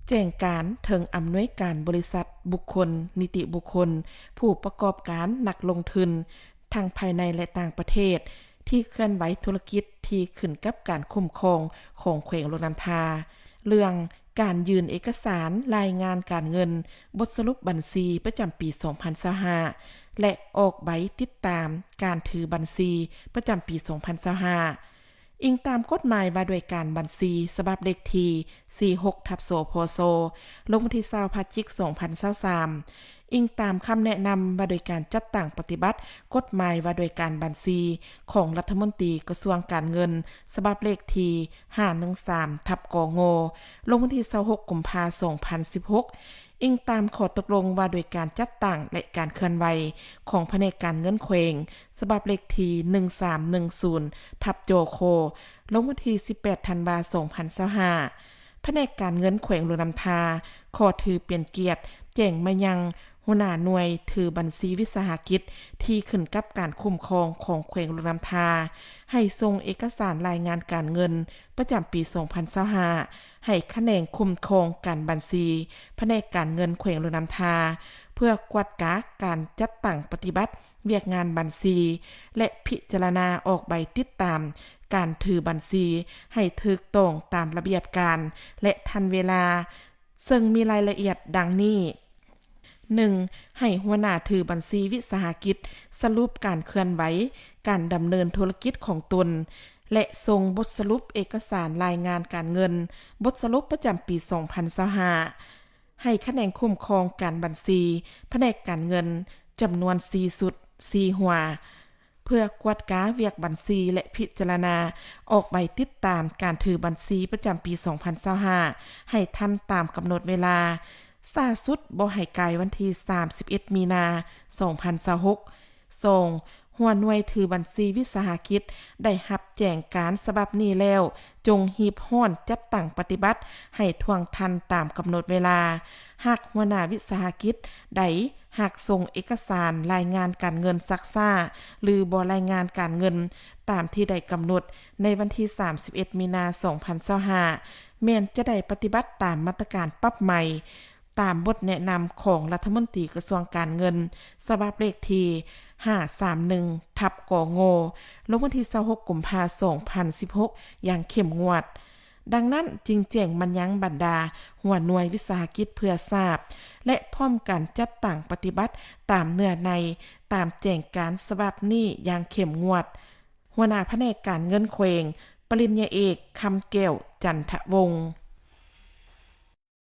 แจ้งการถึงอำนวยการบริษัทบุคคลนิติบุคคลผู้ประกอบการนักลงทุนทั้งภายในและต่างประเทศที่เคลื่อนไหวธุรกิจที่ขึ้นกับการคุ้มครองของแขวงโลน้ำทาเรื่องการยืนเอกสารรายงานการเงินบทสรุปบัญชีประจำปี 2025 และออกใบติดตามการถือบัญชีประจำปี 2025 อิงตามกฎหมายว่าด้วยการบัญชีฉบับเลขที่46/โสพโซลงวันที่20พฤศจิกายน 2023อิงตามคำแนะนำว่าโดยการจัดตั้งปฏิบัติกฎหมายว่าโดยการบัญชีของรัฐมนตรีกระทรวงการเงินฉบับเลขที่513/กงลงวันที่26กุมภาพันธ์ 2016อิงตามข้อตกลงว่าโดยการจัดตั้งและการเคลื่อนไหวของแผนกการเงินแขวงฉบับเลขที่1310/โจโคลงวันที่18ธันวาคม 2025แผนกการเงินแขวงโลน้ำทาขอถือเปลี่ยนเกียรติแจ้งมายังหัวหน้าหน่วยถือบัญชีวิสาหกิจที่ขึ้นกับการคุ้มครองของแขวงโลน้ำทาให้ส่งเอกสารรายงานการเงินประจำปี 2025ให้แขนงคุ้มครองการบัญชีแผนกการเงินแขวงโลน้ำทาเพื่อกวดกาการจัดตั้งปฏิบัติเวียกงานบัญชีและพิจารณาออกใบติดตามการถือบัญชีให้ถูกต้องตามระเบียบการและทันเวลาซึ่งมีรายละเอียดดังนี้ 1. ให้หัวหน้าถือบัญชีวิสาหกิจสรุปการเคลื่อนไหวการดำเนินธุรกิจของตนและส่งบทสรุปเอกสารรายงานการเงินบทสรุปประจำปี 2025ให้แขนงคุ้มครองการบัญชีแผนกการเงินจำนวน4สุด4หัวเพื่อกวดกาเวียกบัญชีและพิจารณาออกใบติดตามการถือบัญชีประจำปี 2025ให้ทันตามกำหนดเวลาซาสุดบ่ให้ไกลวันที่31มีนา2026ส่งหัวหน่วยถือบัญชีวิสาหกิจได้รับแจ้งการฉบับนี้แล้วจงหีบห้อนจัดตั้งปฏิบัติให้ท่วงทันตามกำหนดเวลาหากหัวหน้าวิสาหกิจใดหากส่งเอกสารรายงานการเงินซักซ่าหรือบ่รายงานการเงินตามที่ได้กำหนดในวันที่31มีนา2025แม้นจะได้ปฏิบัติตามมาตรการปรับใหม่ตามบทแนะนำของรัฐมนตรีกระทรวงการเงินฉบับเลขที่531/กงลงวันที่26กุมภาพันธ์2016อย่างเข้มงวดดังนั้นจึงแจ้งมันยังบรรดาหัวหน่วยวิสาหกิจเพื่อทราบและพร้อมกันจัดตั้งปฏิบัติตามเนื้อในตามแจ้งการฉบับนี้อย่างเข้มงวดหัวหน้าแผนกการเงินแขวงปริญญาเอกคำแก้วจันทวงศ์